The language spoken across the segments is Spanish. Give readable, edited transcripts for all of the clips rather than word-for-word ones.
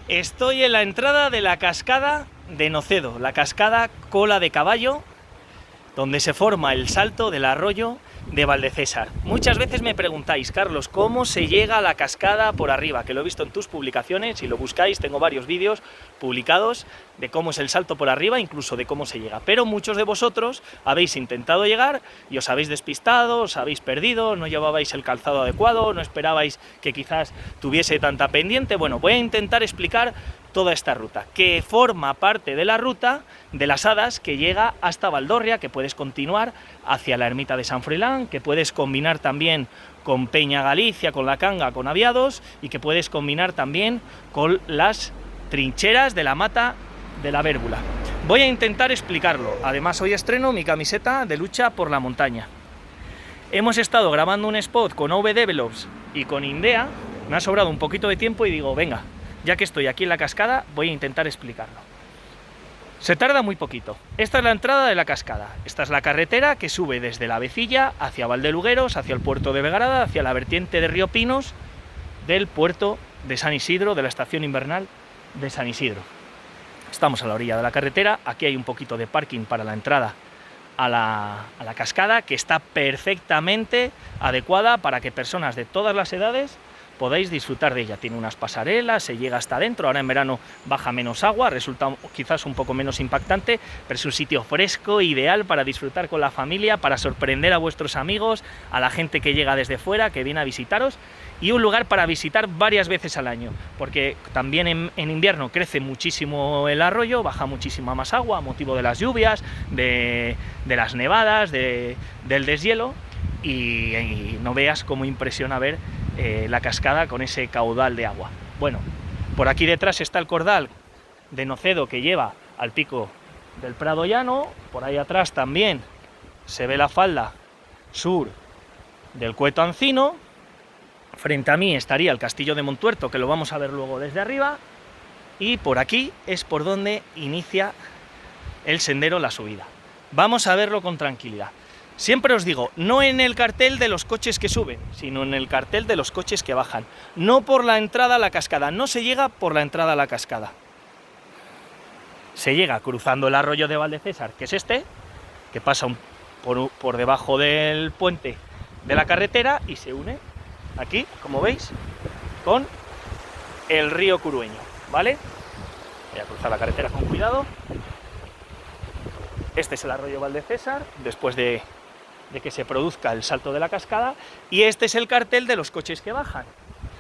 Estoy en la entrada de la cascada de Nocedo, la cascada Cola de Caballo, donde se forma el salto del arroyo de Valdecésar. Muchas veces me preguntáis, Carlos, ¿cómo se llega a la cascada por arriba? Que lo he visto en tus publicaciones, si lo buscáis, tengo varios vídeos publicados de cómo es el salto por arriba, incluso de cómo se llega. Pero muchos de vosotros habéis intentado llegar y os habéis despistado, os habéis perdido, no llevabais el calzado adecuado, no esperabais que quizás tuviese tanta pendiente. Bueno, voy a intentar explicar toda esta ruta, que forma parte de la ruta de las Hadas que llega hasta Valdorria, que puedes continuar hacia la ermita de San Froilán, que puedes combinar también con Peña Galicia, con la Canga, con Aviados, y que puedes combinar también con las trincheras de la Mata de la Bérbula. Voy a intentar explicarlo. Además, hoy estreno mi camiseta de lucha por la montaña. Hemos estado grabando un spot con OV Develops y con Indea, me ha sobrado un poquito de tiempo y digo, venga, ya que estoy aquí en la cascada, voy a intentar explicarlo. Se tarda muy poquito. Esta es la entrada de la cascada. Esta es la carretera que sube desde la Vecilla hacia Valdelugueros, hacia el puerto de Vegarada, hacia la vertiente de Río Pinos, del puerto de San Isidro, de la estación invernal de San Isidro. Estamos a la orilla de la carretera. Aquí hay un poquito de parking para la entrada a la cascada, que está perfectamente adecuada para que personas de todas las edades podáis disfrutar de ella. Tiene unas pasarelas, se llega hasta adentro. Ahora en verano baja menos agua, resulta quizás un poco menos impactante, pero es un sitio fresco, ideal para disfrutar con la familia, para sorprender a vuestros amigos, a la gente que llega desde fuera, que viene a visitaros, y un lugar para visitar varias veces al año, porque también en invierno crece muchísimo el arroyo, baja muchísima más agua a motivo de las lluvias, de las nevadas, del deshielo, y no veas cómo impresiona ver la cascada con ese caudal de agua. Bueno, por aquí detrás está el cordal de Nocedo que lleva al pico del Prado Llano. Por ahí atrás también se ve la falda sur del Cueto Ancino. Frente a mí estaría el castillo de Montuerto, que lo vamos a ver luego desde arriba, y por aquí es por donde inicia el sendero, la subida. Vamos a verlo con tranquilidad. Siempre os digo, no en el cartel de los coches que suben, sino en el cartel de los coches que bajan. No por la entrada a la cascada, no se llega por la entrada a la cascada. Se llega cruzando el arroyo de Valdecésar, que es este, que pasa por debajo del puente de la carretera y se une aquí, como veis, con el río Curueño, ¿vale? Voy a cruzar la carretera con cuidado. Este es el arroyo Valdecésar, después de que se produzca el salto de la cascada, y este es el cartel de los coches que bajan.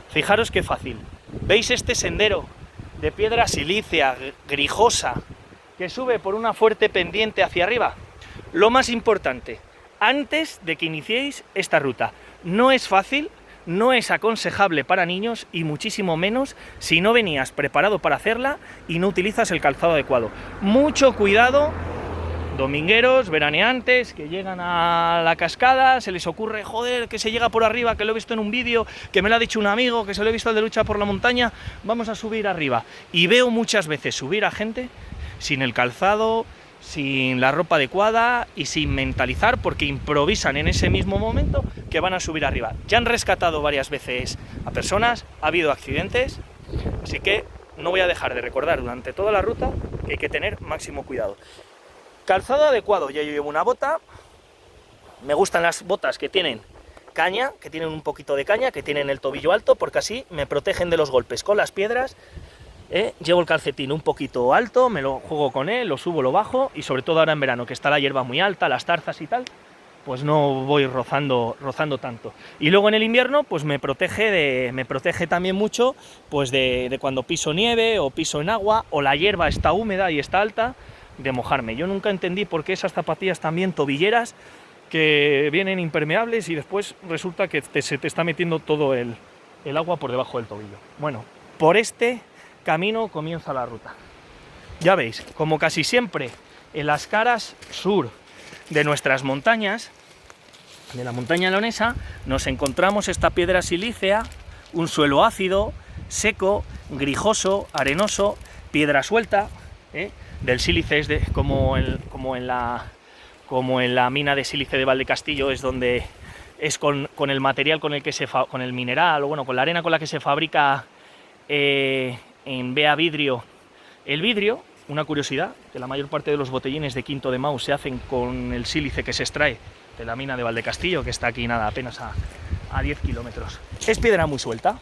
Fijaros qué fácil. ¿Veis este sendero de piedra silícea, grijosa, que sube por una fuerte pendiente hacia arriba? Lo más importante, antes de que iniciéis esta ruta, no es fácil, no es aconsejable para niños, y muchísimo menos si no venías preparado para hacerla y no utilizas el calzado adecuado. Mucho cuidado, domingueros, veraneantes, que llegan a la cascada, se les ocurre, joder, que se llega por arriba, que lo he visto en un vídeo, que me lo ha dicho un amigo, que se lo he visto al de lucha por la montaña, vamos a subir arriba. Y veo muchas veces subir a gente sin el calzado, sin la ropa adecuada y sin mentalizar, porque improvisan en ese mismo momento que van a subir arriba. Ya han rescatado varias veces a personas, ha habido accidentes, así que no voy a dejar de recordar durante toda la ruta que hay que tener máximo cuidado. Calzado adecuado, ya yo llevo una bota, me gustan las botas que tienen caña, que tienen un poquito de caña, que tienen el tobillo alto, porque así me protegen de los golpes con las piedras. Llevo el calcetín un poquito alto, me lo juego con él, lo subo, lo bajo, y sobre todo ahora en verano, que está la hierba muy alta, las tarzas y tal, pues no voy rozando tanto. Y luego en el invierno, pues me protege también mucho, pues de cuando piso nieve o piso en agua, o la hierba está húmeda y está alta, de mojarme. Yo nunca entendí por qué esas zapatillas también tobilleras que vienen impermeables y después resulta que se te está metiendo todo el agua por debajo del tobillo. Bueno, por este camino comienza la ruta. Ya veis, como casi siempre en las caras sur de nuestras montañas, de la montaña leonesa, nos encontramos esta piedra silícea, un suelo ácido, seco, grijoso, arenoso, piedra suelta, del sílice es como en la mina de sílice de Valdecastillo, es donde es con el material con el que con el mineral, o bueno, con la arena con la que se fabrica en Bea Vidrio el vidrio. Una curiosidad, que la mayor parte de los botellines de Quinto de Maus se hacen con el sílice que se extrae de la mina de Valdecastillo, que está aquí nada, apenas a 10 kilómetros. Es piedra muy suelta,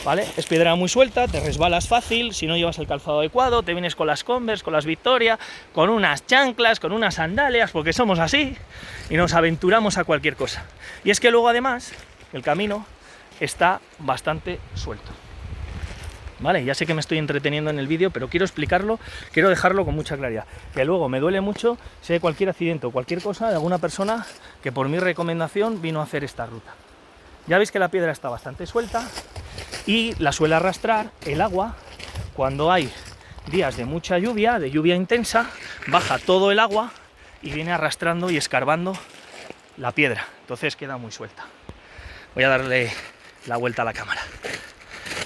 ¿vale? Es piedra muy suelta, te resbalas fácil, si no llevas el calzado adecuado, te vienes con las Converse, con las Victoria, con unas chanclas, con unas sandalias, porque somos así, y nos aventuramos a cualquier cosa. Y es que luego además, el camino está bastante suelto. Vale, ya sé que me estoy entreteniendo en el vídeo, pero quiero explicarlo, quiero dejarlo con mucha claridad. Que luego me duele mucho si hay cualquier accidente o cualquier cosa de alguna persona que por mi recomendación vino a hacer esta ruta. Ya veis que la piedra está bastante suelta y la suele arrastrar el agua. Cuando hay días de mucha lluvia, de lluvia intensa, baja todo el agua y viene arrastrando y escarbando la piedra. Entonces queda muy suelta. Voy a darle la vuelta a la cámara.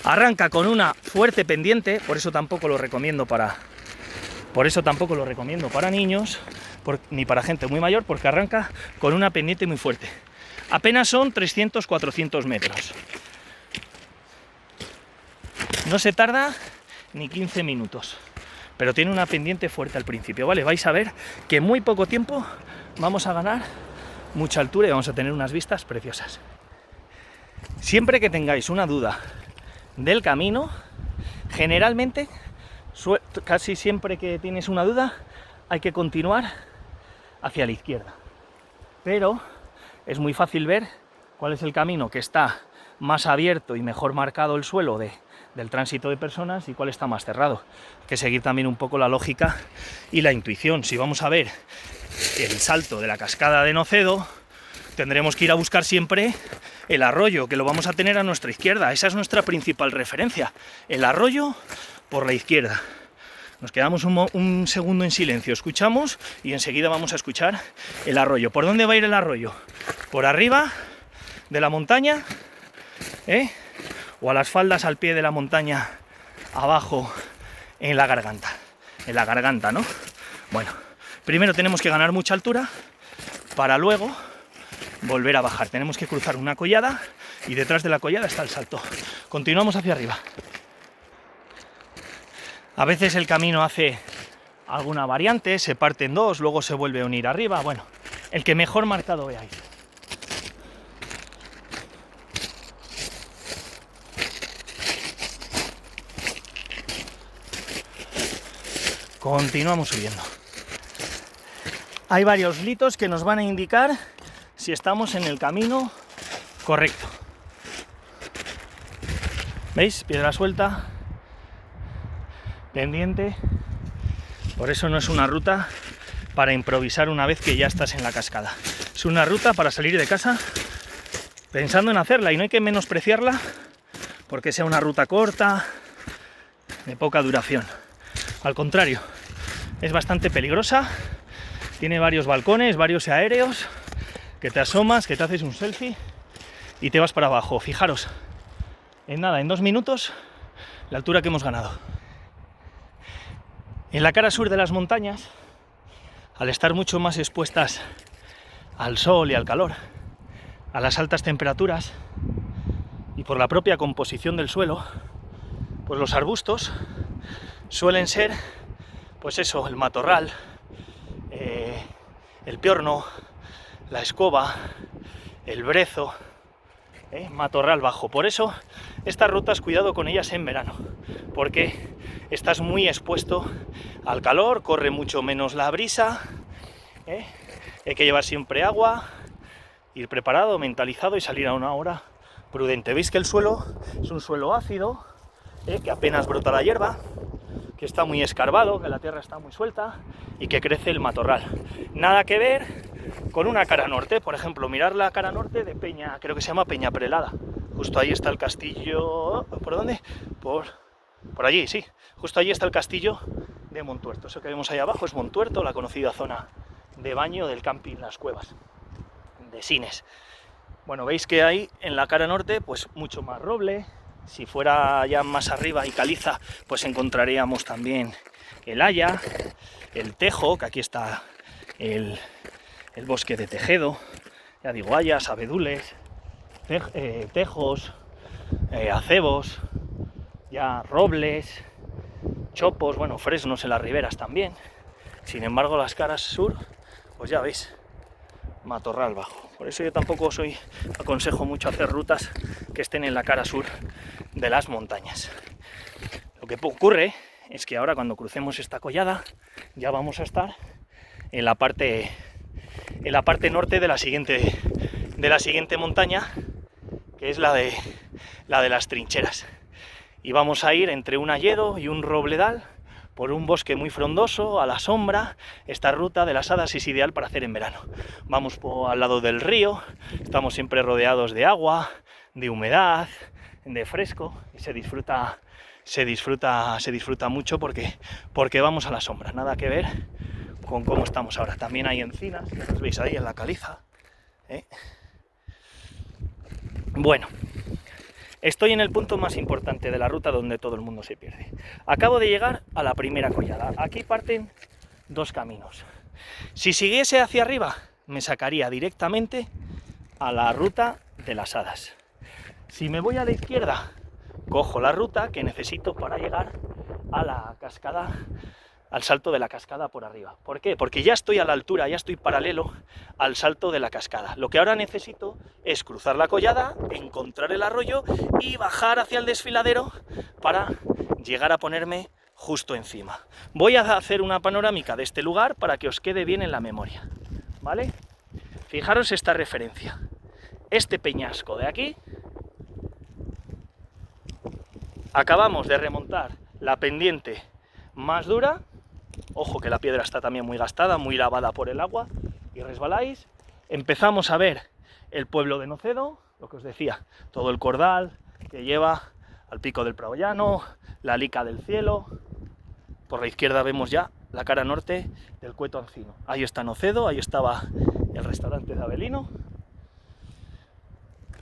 Arranca con una fuerte pendiente, por eso tampoco lo recomiendo para niños, ni para gente muy mayor, porque arranca con una pendiente muy fuerte. Apenas son 300-400 metros. No se tarda ni 15 minutos, pero tiene una pendiente fuerte al principio, ¿vale? Vais a ver que en muy poco tiempo vamos a ganar mucha altura y vamos a tener unas vistas preciosas. Siempre que tengáis una duda del camino, generalmente, casi siempre que tienes una duda, hay que continuar hacia la izquierda. Pero es muy fácil ver cuál es el camino que está más abierto y mejor marcado el suelo del tránsito de personas y cuál está más cerrado. Hay que seguir también un poco la lógica y la intuición. Si vamos a ver el salto de la cascada de Nocedo, tendremos que ir a buscar siempre el arroyo, que lo vamos a tener a nuestra izquierda. Esa es nuestra principal referencia, el arroyo por la izquierda. Nos quedamos un segundo en silencio, escuchamos y enseguida vamos a escuchar el arroyo. ¿Por dónde va a ir el arroyo? ¿Por arriba de la montaña? ¿O a las faldas al pie de la montaña, abajo en la garganta? En la garganta, ¿no? Bueno, primero tenemos que ganar mucha altura para luego volver a bajar. Tenemos que cruzar una collada y detrás de la collada está el salto. Continuamos hacia arriba. A veces el camino hace alguna variante, se parte en dos, luego se vuelve a unir arriba. Bueno, el que mejor marcado veáis. Continuamos subiendo. Hay varios litos que nos van a indicar si estamos en el camino correcto. ¿Veis? Piedra suelta, pendiente. Por eso no es una ruta para improvisar una vez que ya estás en la cascada. Es una ruta para salir de casa pensando en hacerla, y no hay que menospreciarla porque sea una ruta corta, de poca duración. Al contrario, es bastante peligrosa, tiene varios balcones, varios aéreos, que te asomas, que te haces un selfie y te vas para abajo. Fijaros, en nada, en 2 minutos, la altura que hemos ganado. En la cara sur de las montañas, al estar mucho más expuestas al sol y al calor, a las altas temperaturas y por la propia composición del suelo, pues los arbustos suelen ser, pues eso, el matorral, el piorno, la escoba, el brezo, matorral bajo. Por eso estas rutas, cuidado con ellas en verano, porque estás muy expuesto al calor, corre mucho menos la brisa, hay que llevar siempre agua, ir preparado, mentalizado y salir a una hora prudente. Veis que el suelo es un suelo ácido, que apenas brota la hierba, que está muy escarbado, que la tierra está muy suelta y que crece el matorral. Nada que ver con una cara norte. Por ejemplo, mirar la cara norte de Peña, creo que se llama Peña Prelada. Justo ahí está el castillo. ¿Por dónde? Por allí, sí. Justo allí está el castillo de Montuerto. Eso que vemos ahí abajo es Montuerto, la conocida zona de baño del camping Las Cuevas de Sines. Bueno, veis que hay en la cara norte pues mucho más roble. Si fuera ya más arriba y caliza, pues encontraríamos también el haya, el tejo, que aquí está el bosque de Tejedo, ya digo, hayas, abedules, tejos, acebos, ya robles, chopos, bueno, fresnos en las riberas también. Sin embargo, las caras sur, pues ya veis, matorral bajo. Por eso yo tampoco aconsejo mucho hacer rutas que estén en la cara sur de las montañas. Lo que ocurre es que ahora cuando crucemos esta collada ya vamos a estar en la parte norte de la siguiente montaña, que es la de las trincheras. Y vamos a ir entre un hayedo y un robledal por un bosque muy frondoso, a la sombra. Esta ruta de las Hadas es ideal para hacer en verano. Vamos al lado del río, estamos siempre rodeados de agua, de humedad, de fresco, y se disfruta mucho porque vamos a la sombra, nada que ver con cómo estamos ahora. También hay encinas, que las veis ahí en la caliza, ¿eh? Bueno, estoy en el punto más importante de la ruta donde todo el mundo se pierde. Acabo de llegar a la primera collada. Aquí parten dos caminos. Si siguiese hacia arriba, me sacaría directamente a la ruta de las Hadas. Si me voy a la izquierda, cojo la ruta que necesito para llegar a la cascada, al salto de la cascada por arriba. ¿Por qué? Porque ya estoy a la altura, ya estoy paralelo al salto de la cascada. Lo que ahora necesito es cruzar la collada, encontrar el arroyo y bajar hacia el desfiladero para llegar a ponerme justo encima. Voy a hacer una panorámica de este lugar para que os quede bien en la memoria, ¿vale? Fijaros esta referencia. Este peñasco de aquí, acabamos de remontar la pendiente más dura. Ojo que la piedra está también muy gastada, muy lavada por el agua, y resbaláis. Empezamos a ver el pueblo de Nocedo, lo que os decía, todo el cordal que lleva al pico del Prado Llano, la Lica del Cielo. Por la izquierda vemos ya la cara norte del Cueto Ancino. Ahí está Nocedo, ahí estaba el restaurante de Avelino.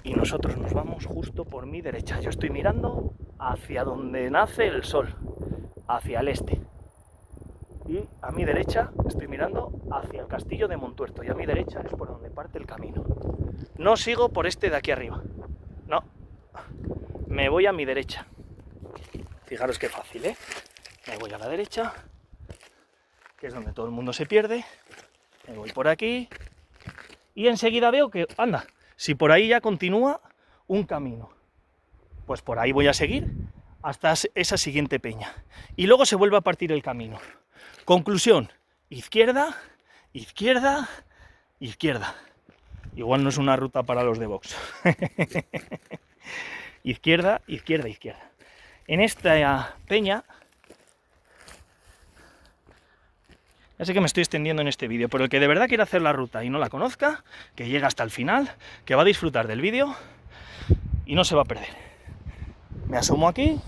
Y nosotros nos vamos justo por mi derecha. Yo estoy mirando hacia donde nace el sol, hacia el este. Y a mi derecha estoy mirando hacia el castillo de Montuerto, y a mi derecha es por donde parte el camino. No sigo por este de aquí arriba, no, me voy a mi derecha. Fijaros qué fácil, ¿eh? Me voy a la derecha, que es donde todo el mundo se pierde, me voy por aquí, y enseguida veo que, anda, si por ahí ya continúa un camino, pues por ahí voy a seguir hasta esa siguiente peña, y luego se vuelve a partir el camino. Conclusión, izquierda, izquierda, izquierda. Igual no es una ruta para los de box. Izquierda, izquierda, izquierda. En esta peña, ya sé que me estoy extendiendo en este vídeo, pero el que de verdad quiera hacer la ruta y no la conozca, que llegue hasta el final, que va a disfrutar del vídeo y no se va a perder. Me asomo aquí,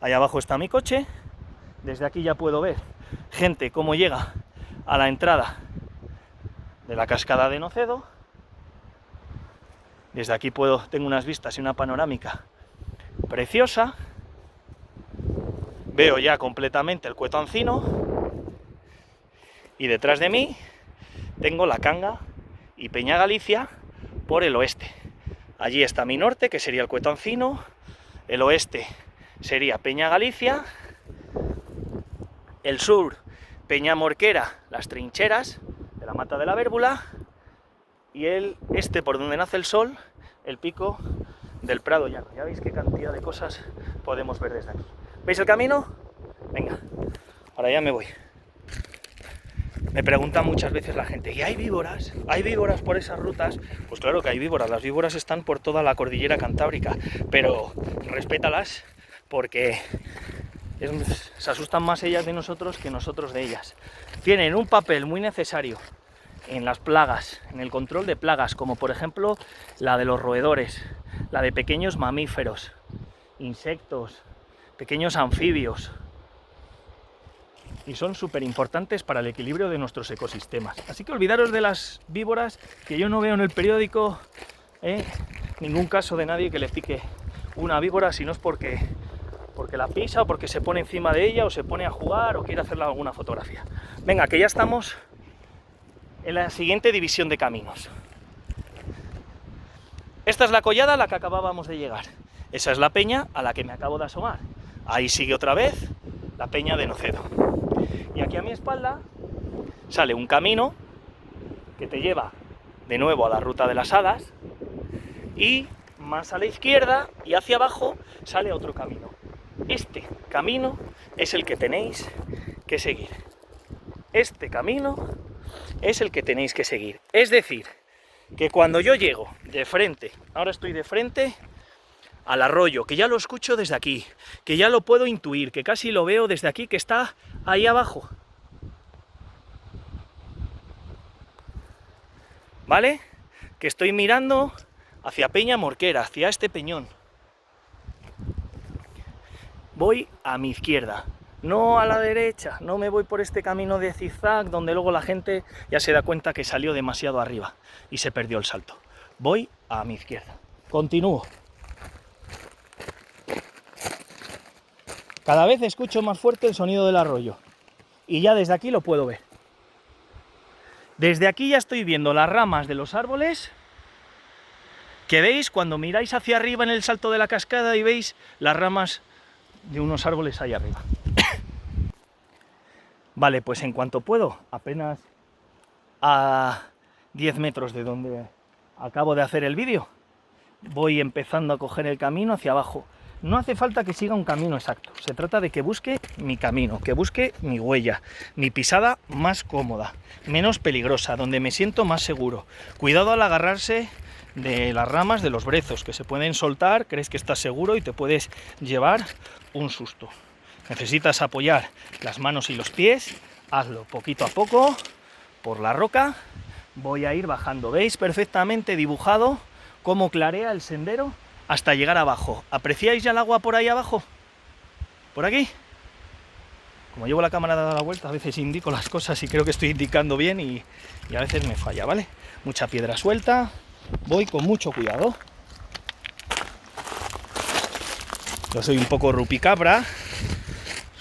ahí abajo está mi coche, desde aquí ya puedo ver gente cómo llega a la entrada de la cascada de Nocedo. Desde aquí tengo unas vistas y una panorámica preciosa. Veo ya completamente el Cueto Ancino y detrás de mí tengo la Canga y Peña Galicia por el oeste. Allí está mi norte, que sería el Cueto Ancino, el oeste sería Peña Galicia, el sur, Peña Morquera, las trincheras de la Mata de la Bérbula, y el este, por donde nace el sol, el pico del Prado Llano. Ya veis qué cantidad de cosas podemos ver desde aquí. ¿Veis el camino? Venga, ahora ya me voy. Me pregunta muchas veces la gente, ¿y hay víboras? ¿Hay víboras por esas rutas? Pues claro que hay víboras, las víboras están por toda la cordillera cantábrica, pero respétalas porque se asustan más ellas de nosotros que nosotros de ellas. Tienen un papel muy necesario en las plagas, en el control de plagas, como por ejemplo la de los roedores, la de pequeños mamíferos, insectos, pequeños anfibios, y son súper importantes para el equilibrio de nuestros ecosistemas. Así que olvidaros de las víboras, que yo no veo en el periódico ningún caso de nadie que le pique una víbora, si no es porque la pisa o porque se pone encima de ella o se pone a jugar o quiere hacerle alguna fotografía. Venga, que ya estamos en la siguiente división de caminos. Esta es la collada a la que acabábamos de llegar. Esa es la peña a la que me acabo de asomar. Ahí sigue otra vez la peña de Nocedo. Y aquí a mi espalda sale un camino que te lleva de nuevo a la ruta de las hadas, y más a la izquierda y hacia abajo sale otro camino. Este camino es el que tenéis que seguir. Este camino es el que tenéis que seguir. Es decir, que cuando yo llego de frente, ahora estoy de frente al arroyo, que ya lo escucho desde aquí, que ya lo puedo intuir, que casi lo veo desde aquí, que está ahí abajo. ¿Vale? Que estoy mirando hacia Peña Morquera, hacia este peñón. Voy a mi izquierda, no a la derecha, no me voy por este camino de zigzag donde luego la gente ya se da cuenta que salió demasiado arriba y se perdió el salto. Voy a mi izquierda. Continúo. Cada vez escucho más fuerte el sonido del arroyo y ya desde aquí lo puedo ver. Desde aquí ya estoy viendo las ramas de los árboles que veis cuando miráis hacia arriba en el salto de la cascada y veis las ramas de unos árboles ahí arriba. Vale, pues en cuanto puedo, apenas a 10 metros de donde acabo de hacer el vídeo, voy empezando a coger el camino hacia abajo. No hace falta que siga un camino exacto, se trata de que busque mi camino, que busque mi huella, mi pisada más cómoda, menos peligrosa, donde me siento más seguro. Cuidado al agarrarse de las ramas de los brezos, que se pueden soltar, crees que estás seguro y te puedes llevar un susto. Necesitas apoyar las manos y los pies, hazlo poquito a poco, por la roca, voy a ir bajando. ¿Veis perfectamente dibujado cómo clarea el sendero hasta llegar abajo? ¿Apreciáis ya el agua por ahí abajo? ¿Por aquí? Como llevo la cámara dada la vuelta, a veces indico las cosas y creo que estoy indicando bien y a veces me falla, ¿vale? Mucha piedra suelta, voy con mucho cuidado. Yo soy un poco rupicabra,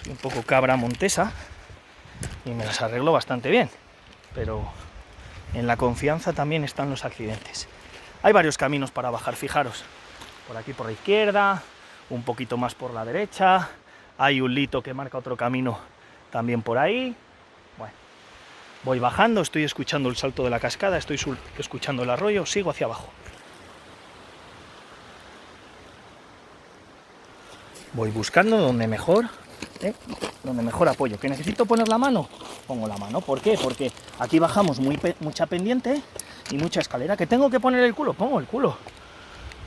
soy un poco cabra montesa y me las arreglo bastante bien, pero en la confianza también están los accidentes. Hay varios caminos para bajar, fijaros. Por aquí por la izquierda, un poquito más por la derecha, hay un lito que marca otro camino también por ahí. Bueno, voy bajando, estoy escuchando el salto de la cascada, estoy escuchando el arroyo, sigo hacia abajo. Voy buscando donde mejor apoyo. ¿Que necesito poner la mano? Pongo la mano. ¿Por qué? Porque aquí bajamos mucha pendiente y mucha escalera. ¿Que tengo que poner el culo? Pongo el culo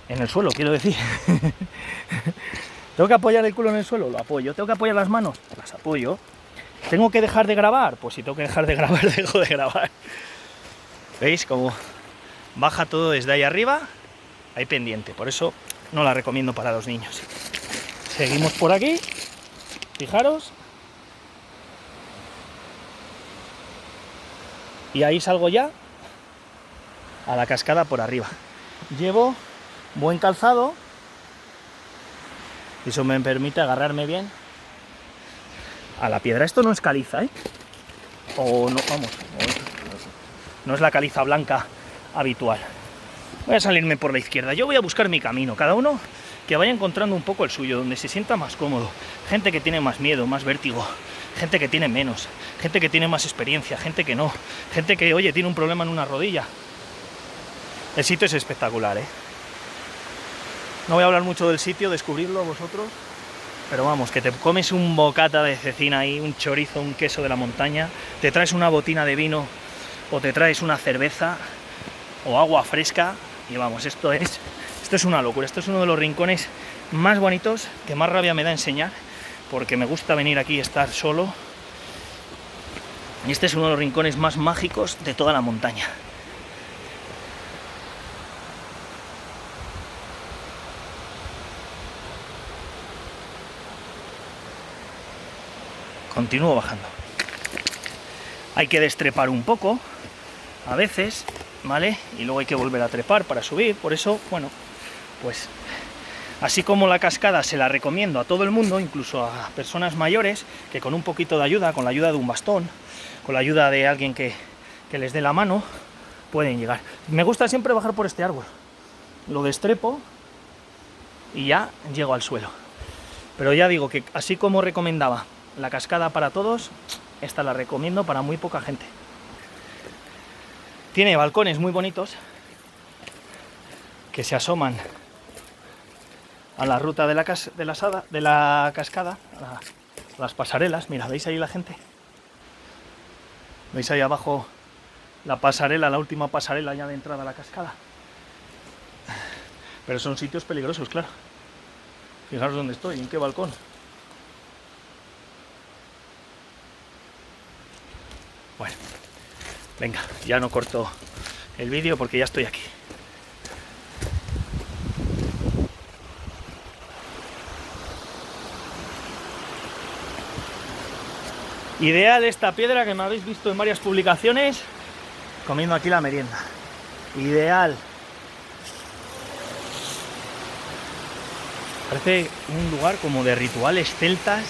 en el suelo, quiero decir. ¿Tengo que apoyar el culo en el suelo? Lo apoyo. ¿Tengo que apoyar las manos? Las apoyo. ¿Tengo que dejar de grabar? Pues si tengo que dejar de grabar, dejo de grabar. ¿Veis cómo baja todo desde ahí arriba? Hay pendiente, por eso no la recomiendo para los niños. Seguimos por aquí, fijaros. Y ahí salgo ya a la cascada por arriba. Llevo buen calzado, eso me permite agarrarme bien a la piedra. Esto no es caliza, ¿eh? O no, vamos, no es la caliza blanca habitual. Voy a salirme por la izquierda, yo voy a buscar mi camino, cada uno que vaya encontrando un poco el suyo, donde se sienta más cómodo. Gente que tiene más miedo, más vértigo, gente que tiene menos, gente que tiene más experiencia, gente que no, gente que, oye, tiene un problema en una rodilla. El sitio es espectacular, ¿eh? No voy a hablar mucho del sitio, descubridlo vosotros, pero vamos, que te comes un bocata de cecina ahí, un chorizo, un queso de la montaña, te traes una botina de vino o te traes una cerveza o agua fresca y vamos, esto es una locura. Esto es uno de los rincones más bonitos, que más rabia me da enseñar, porque me gusta venir aquí y estar solo. Y este es uno de los rincones más mágicos de toda la montaña. Continúo bajando. Hay que destrepar un poco, a veces, ¿vale? Y luego hay que volver a trepar para subir, por eso, bueno, pues así como la cascada se la recomiendo a todo el mundo, incluso a personas mayores, que con un poquito de ayuda, con la ayuda de un bastón, con la ayuda de alguien que les dé la mano, pueden llegar. Me gusta siempre bajar por este árbol. Lo destrepo y ya llego al suelo. Pero ya digo que así como recomendaba la cascada para todos, esta la recomiendo para muy poca gente. Tiene balcones muy bonitos que se asoman a la ruta de la cascada, a las pasarelas. Mira, ¿veis ahí la gente? ¿Veis ahí abajo la pasarela, la última pasarela ya de entrada a la cascada? Pero son sitios peligrosos, claro. Fijaros dónde estoy, en qué balcón. Bueno, venga, ya no corto el vídeo porque ya estoy aquí. Ideal esta piedra que me habéis visto en varias publicaciones, comiendo aquí la merienda. Ideal. Parece un lugar como de rituales celtas,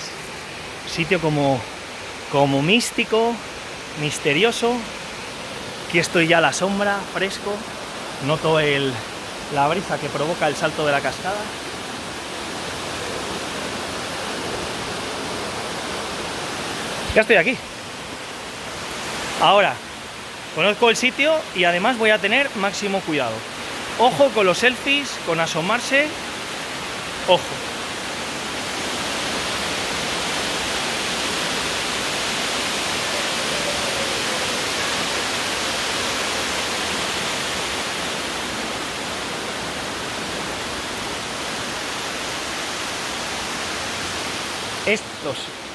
sitio como místico, misterioso. Aquí estoy ya a la sombra, fresco, noto la brisa que provoca el salto de la cascada. Ya estoy aquí. Ahora, conozco el sitio y además voy a tener máximo cuidado. Ojo con los selfies, con asomarse. Ojo.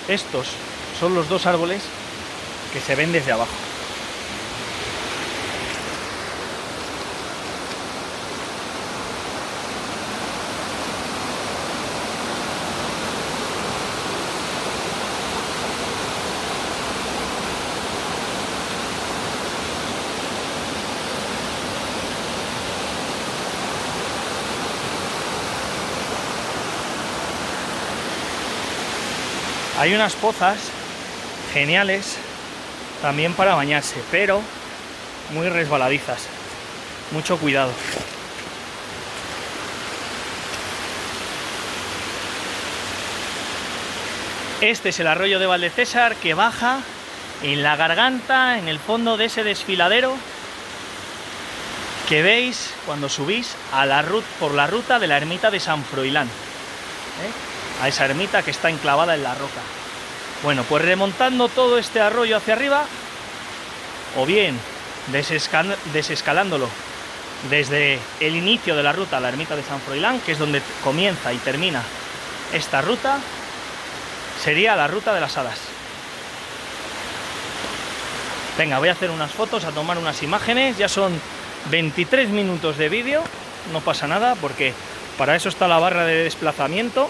Estos son los dos árboles que se ven desde abajo. Hay unas pozas geniales también para bañarse, pero muy resbaladizas. Mucho cuidado. Este es el arroyo de Valdecésar que baja en la garganta, en el fondo de ese desfiladero que veis cuando subís a por la ruta de la ermita de San Froilán. A esa ermita que está enclavada en la roca. Bueno, pues remontando todo este arroyo hacia arriba, o bien desescalándolo desde el inicio de la ruta a la ermita de San Froilán, que es donde comienza y termina esta ruta, sería la ruta de las hadas. Venga, voy a hacer unas fotos, a tomar unas imágenes. Ya son 23 minutos de vídeo, no pasa nada porque para eso está la barra de desplazamiento.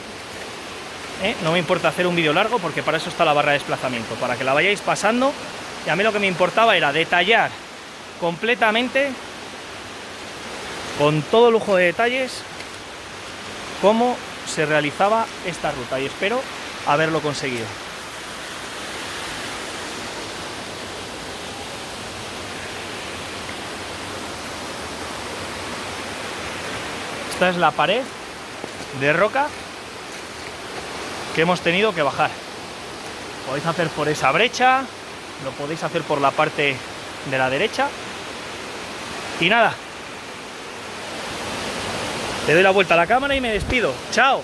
No me importa hacer un vídeo largo porque para eso está la barra de desplazamiento, para que la vayáis pasando. Y a mí lo que me importaba era detallar completamente, con todo lujo de detalles, cómo se realizaba esta ruta, y espero haberlo conseguido. Esta es la pared de roca que hemos tenido que bajar. Podéis hacer por esa brecha, lo podéis hacer por la parte de la derecha. Y nada, le doy la vuelta a la cámara y me despido. ¡Chao!